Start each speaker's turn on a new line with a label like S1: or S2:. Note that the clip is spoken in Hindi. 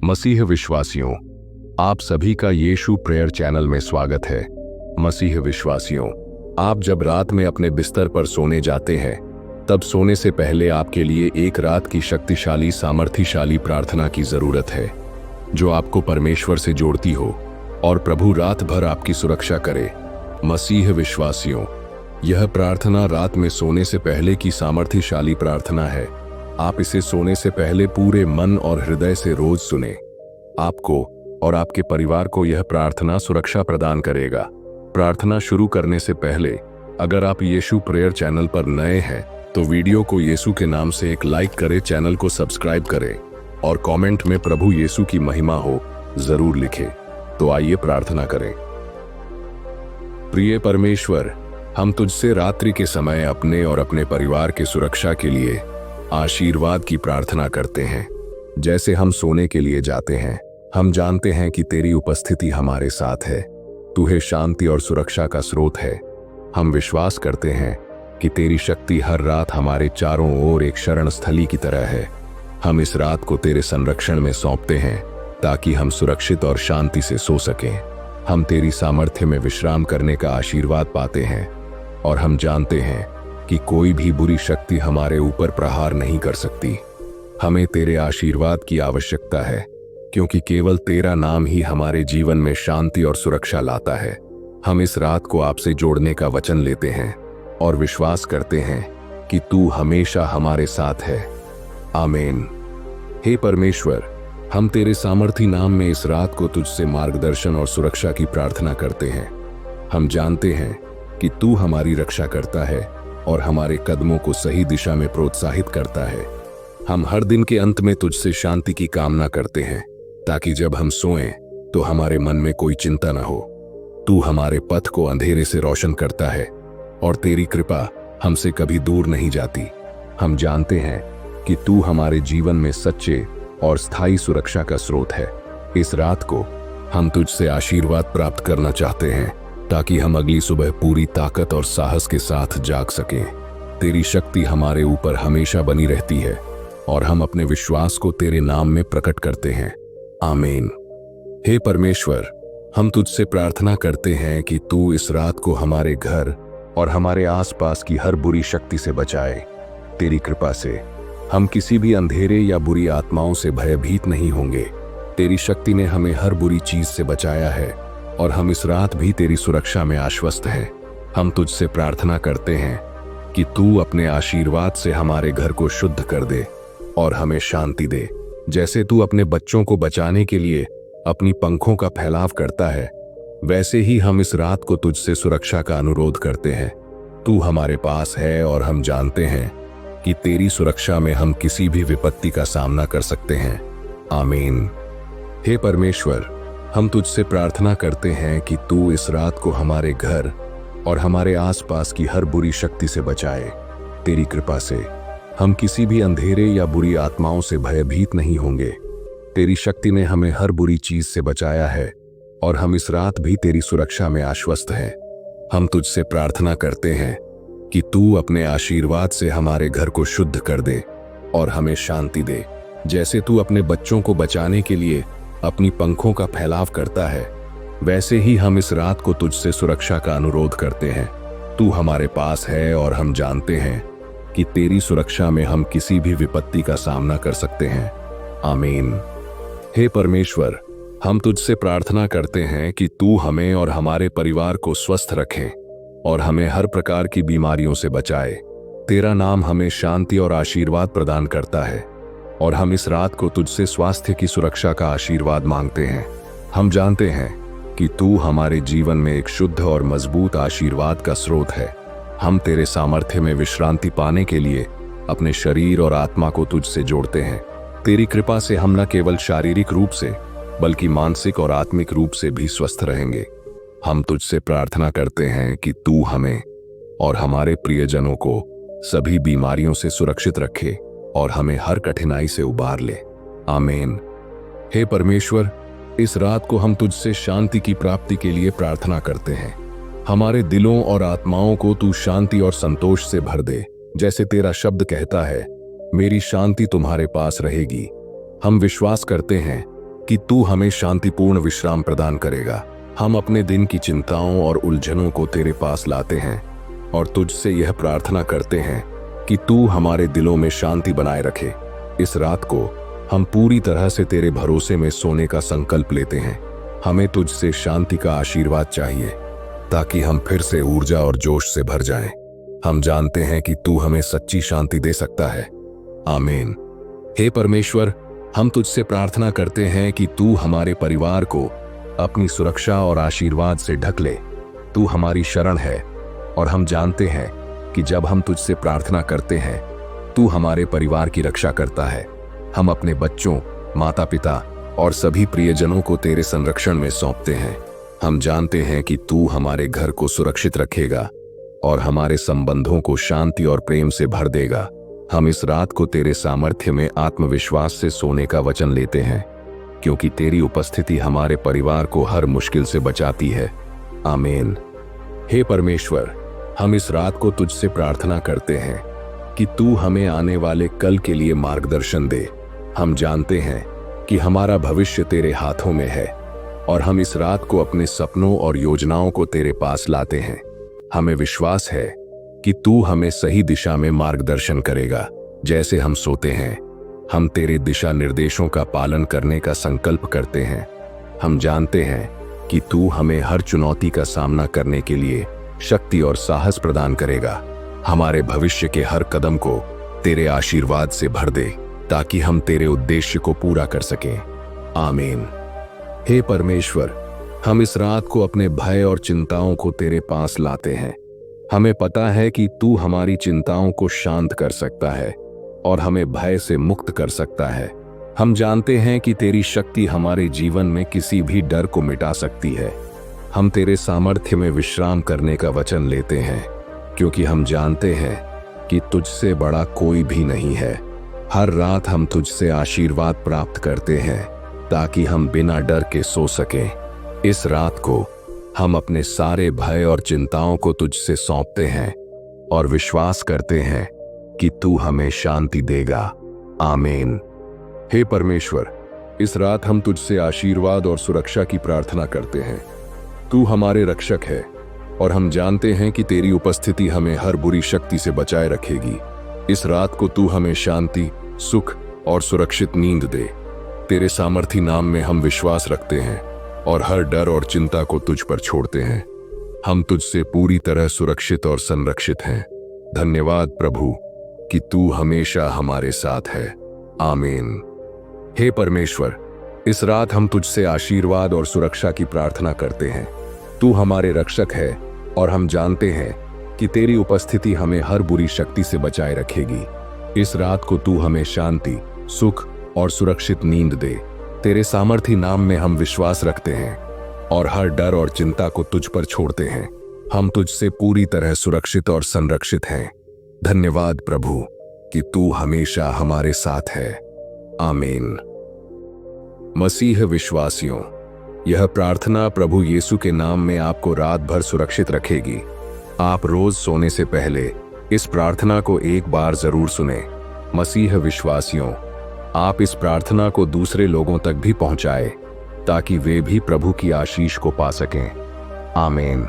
S1: मसीह विश्वासियों, आप सभी का यीशु प्रेयर चैनल में स्वागत है। मसीह विश्वासियों, आप जब रात में अपने बिस्तर पर सोने जाते हैं, तब सोने से पहले आपके लिए एक रात की शक्तिशाली सामर्थ्यशाली प्रार्थना की जरूरत है, जो आपको परमेश्वर से जोड़ती हो और प्रभु रात भर आपकी सुरक्षा करे। मसीह विश्वासियों, यह प्रार्थना रात में सोने से पहले की सामर्थ्यशाली प्रार्थना है। आप इसे सोने से पहले पूरे मन और हृदय से रोज सुने। आपको और आपके परिवार को यह प्रार्थना सुरक्षा प्रदान करेगा। प्रार्थना शुरू करने से पहले अगर आप यीशु प्रेयर चैनल पर नए हैं तो वीडियो को यीशु के नाम से एक लाइक करें, चैनल को सब्सक्राइब करें और कमेंट में प्रभु यीशु की महिमा हो जरूर लिखें। तो आइए प्रार्थना करें। प्रिय परमेश्वर, हम तुझसे रात्रि के समय अपने और अपने परिवार के सुरक्षा के लिए आशीर्वाद की प्रार्थना करते हैं। जैसे हम सोने के लिए जाते हैं, हम जानते हैं कि तेरी उपस्थिति हमारे साथ है। तू है शांति और सुरक्षा का स्रोत है। हम विश्वास करते हैं कि तेरी शक्ति हर रात हमारे चारों ओर एक शरण स्थली की तरह है। हम इस रात को तेरे संरक्षण में सौंपते हैं ताकि हम सुरक्षित और शांति से सो सकें। हम तेरी सामर्थ्य में विश्राम करने का आशीर्वाद पाते हैं और हम जानते हैं कि कोई भी बुरी शक्ति हमारे ऊपर प्रहार नहीं कर सकती। हमें तेरे आशीर्वाद की आवश्यकता है, क्योंकि केवल तेरा नाम ही हमारे जीवन में शांति और सुरक्षा लाता है। हम इस रात को आपसे जोड़ने का वचन लेते हैं और विश्वास करते हैं कि तू हमेशा हमारे साथ है। आमीन। हे परमेश्वर, हम तेरे सामर्थी नाम में इस रात को तुझसे मार्गदर्शन और सुरक्षा की प्रार्थना करते हैं। हम जानते हैं कि तू हमारी रक्षा करता है और हमारे कदमों को सही दिशा में प्रोत्साहित करता है। हम हर दिन के अंत में तुझसे शांति की कामना करते हैं, ताकि जब हम सोएं तो हमारे मन में कोई चिंता न हो। तू हमारे पथ को अंधेरे से रोशन करता है और तेरी कृपा हमसे कभी दूर नहीं जाती। हम जानते हैं कि तू हमारे जीवन में सच्चे और स्थायी सुरक्षा का स्रोत है। इस रात को हम तुझसे आशीर्वाद प्राप्त करना चाहते हैं, ताकि हम अगली सुबह पूरी ताकत और साहस के साथ जाग सकें। तेरी शक्ति हमारे ऊपर हमेशा बनी रहती है और हम अपने विश्वास को तेरे नाम में प्रकट करते हैं। आमीन। हे परमेश्वर, हम तुझसे प्रार्थना करते हैं कि तू इस रात को हमारे घर और हमारे आसपास की हर बुरी शक्ति से बचाए। तेरी कृपा से हम किसी भी अंधेरे या बुरी आत्माओं से भयभीत नहीं होंगे। तेरी शक्ति ने हमें हर बुरी चीज से बचाया है और हम इस रात भी तेरी सुरक्षा में आश्वस्त हैं। हम तुझसे प्रार्थना करते हैं कि तू अपने आशीर्वाद से हमारे घर को शुद्ध कर दे और हमें शांति दे। जैसे तू अपने बच्चों को बचाने के लिए अपनी पंखों का फैलाव करता है, वैसे ही हम इस रात को तुझसे सुरक्षा का अनुरोध करते हैं। तू हमारे पास है और हम जानते हैं कि तेरी सुरक्षा में हम किसी भी विपत्ति का सामना कर सकते हैं। आमीन। हे परमेश्वर, हम तुझसे प्रार्थना करते हैं कि तू इस रात को हमारे घर और हमारे आसपास की हर बुरी शक्ति से बचाए। तेरी कृपा से हम किसी भी अंधेरे या बुरी आत्माओं से भयभीत नहीं होंगे। तेरी शक्ति ने हमें हर बुरी चीज से बचाया है और हम इस रात भी तेरी सुरक्षा में आश्वस्त हैं। हम तुझसे प्रार्थना करते हैं कि तू अपने आशीर्वाद से हमारे घर को शुद्ध कर दे और हमें शांति दे। जैसे तू अपने बच्चों को बचाने के लिए अपनी पंखों का फैलाव करता है, वैसे ही हम इस रात को तुझसे सुरक्षा का अनुरोध करते हैं। तू हमारे पास है और हम जानते हैं कि तेरी सुरक्षा में हम किसी भी विपत्ति का सामना कर सकते हैं। आमीन। हे परमेश्वर, हम तुझसे प्रार्थना करते हैं कि तू हमें और हमारे परिवार को स्वस्थ रखे और हमें हर प्रकार की बीमारियों से बचाए। तेरा नाम हमें शांति और आशीर्वाद प्रदान करता है और हम इस रात को तुझसे स्वास्थ्य की सुरक्षा का आशीर्वाद मांगते हैं। हम जानते हैं कि तू हमारे जीवन में एक शुद्ध और मजबूत आशीर्वाद का स्रोत है। हम तेरे सामर्थ्य में विश्रांति पाने के लिए अपने शरीर और आत्मा को तुझसे जोड़ते हैं। तेरी कृपा से हम न केवल शारीरिक रूप से बल्कि मानसिक और आत्मिक रूप से भी स्वस्थ रहेंगे। हम तुझसे प्रार्थना करते हैं कि तू हमें और हमारे प्रियजनों को सभी बीमारियों से सुरक्षित रखे और हमें हर कठिनाई से उबार ले। आमीन। हे परमेश्वर, इस रात को हम तुझसे शांति की प्राप्ति के लिए प्रार्थना करते हैं। हमारे दिलों और आत्माओं को तू शांति और संतोष से भर दे। जैसे तेरा शब्द कहता है, मेरी शांति तुम्हारे पास रहेगी। हम विश्वास करते हैं कि तू हमें शांतिपूर्ण विश्राम प्रदान करेगा। हम अपने दिन की चिंताओं और उलझनों को तेरे पास लाते हैं और तुझसे यह प्रार्थना करते हैं कि तू हमारे दिलों में शांति बनाए रखे। इस रात को हम पूरी तरह से तेरे भरोसे में सोने का संकल्प लेते हैं। हमें तुझसे शांति का आशीर्वाद चाहिए ताकि हम फिर से ऊर्जा और जोश से भर जाएं। हम जानते हैं कि तू हमें सच्ची शांति दे सकता है। आमीन। हे परमेश्वर, हम तुझसे प्रार्थना करते हैं कि तू हमारे परिवार को अपनी सुरक्षा और आशीर्वाद से ढक ले। तू हमारी शरण है और हम जानते हैं कि जब हम तुझसे प्रार्थना करते हैं तू हमारे परिवार की रक्षा करता है। हम अपने बच्चों, माता पिता और सभी प्रियजनों को तेरे संरक्षण में सौंपते हैं। हम जानते हैं कि तू हमारे घर को सुरक्षित रखेगा और हमारे संबंधों को शांति और प्रेम से भर देगा। हम इस रात को तेरे सामर्थ्य में आत्मविश्वास से सोने का वचन लेते हैं, क्योंकि तेरी उपस्थिति हमारे परिवार को हर मुश्किल से बचाती है। आमीन। हे परमेश्वर, हम इस रात को तुझसे प्रार्थना करते हैं कि तू हमें आने वाले कल के लिए मार्गदर्शन दे। हम जानते हैं कि हमारा भविष्य तेरे हाथों में है और हम इस रात को अपने सपनों और योजनाओं को तेरे पास लाते हैं। हमें विश्वास है कि तू हमें सही दिशा में मार्गदर्शन करेगा। जैसे हम सोते हैं, हम तेरे दिशा निर्देशों का पालन करने का संकल्प करते हैं। हम जानते हैं कि तू हमें हर चुनौती का सामना करने के लिए शक्ति और साहस प्रदान करेगा। हमारे भविष्य के हर कदम को तेरे आशीर्वाद से भर दे ताकि हम तेरे उद्देश्य को पूरा कर सकें। आमीन। हे परमेश्वर, हम इस रात को अपने भय और चिंताओं को तेरे पास लाते हैं। हमें पता है कि तू हमारी चिंताओं को शांत कर सकता है और हमें भय से मुक्त कर सकता है। हम जानते हैं कि तेरी शक्ति हमारे जीवन में किसी भी डर को मिटा सकती है। हम तेरे सामर्थ्य में विश्राम करने का वचन लेते हैं, क्योंकि हम जानते हैं कि तुझसे बड़ा कोई भी नहीं है। हर रात हम तुझसे आशीर्वाद प्राप्त करते हैं ताकि हम बिना डर के सो सकें। इस रात को हम अपने सारे भय और चिंताओं को तुझसे सौंपते हैं और विश्वास करते हैं कि तू हमें शांति देगा। आमीन। हे परमेश्वर, इस रात हम तुझसे आशीर्वाद और सुरक्षा की प्रार्थना करते हैं। तू हमारे रक्षक है और हम जानते हैं कि तेरी उपस्थिति हमें हर बुरी शक्ति से बचाए रखेगी। इस रात को तू हमें शांति, सुख और सुरक्षित नींद दे। तेरे सामर्थी नाम में हम विश्वास रखते हैं और हर डर और चिंता को तुझ पर छोड़ते हैं। हम तुझसे पूरी तरह सुरक्षित और संरक्षित हैं। धन्यवाद प्रभु कि तू हमेशा हमारे साथ है। आमीन। हे परमेश्वर, इस रात हम तुझसे आशीर्वाद और सुरक्षा की प्रार्थना करते हैं। तू हमारे रक्षक है और हम जानते हैं कि तेरी उपस्थिति हमें हर बुरी शक्ति से बचाए रखेगी। इस रात को तू हमें शांति, सुख और सुरक्षित नींद दे। तेरे सामर्थी नाम में हम विश्वास रखते हैं और हर डर और चिंता को तुझ पर छोड़ते हैं। हम तुझसे पूरी तरह सुरक्षित और संरक्षित हैं। धन्यवाद प्रभु कि तू हमेशा हमारे साथ है। आमीन। मसीह विश्वासियों, यह प्रार्थना प्रभु यीशु के नाम में आपको रात भर सुरक्षित रखेगी। आप रोज सोने से पहले इस प्रार्थना को एक बार जरूर सुने। मसीह विश्वासियों, आप इस प्रार्थना को दूसरे लोगों तक भी पहुंचाएं ताकि वे भी प्रभु की आशीष को पा सकें। आमीन।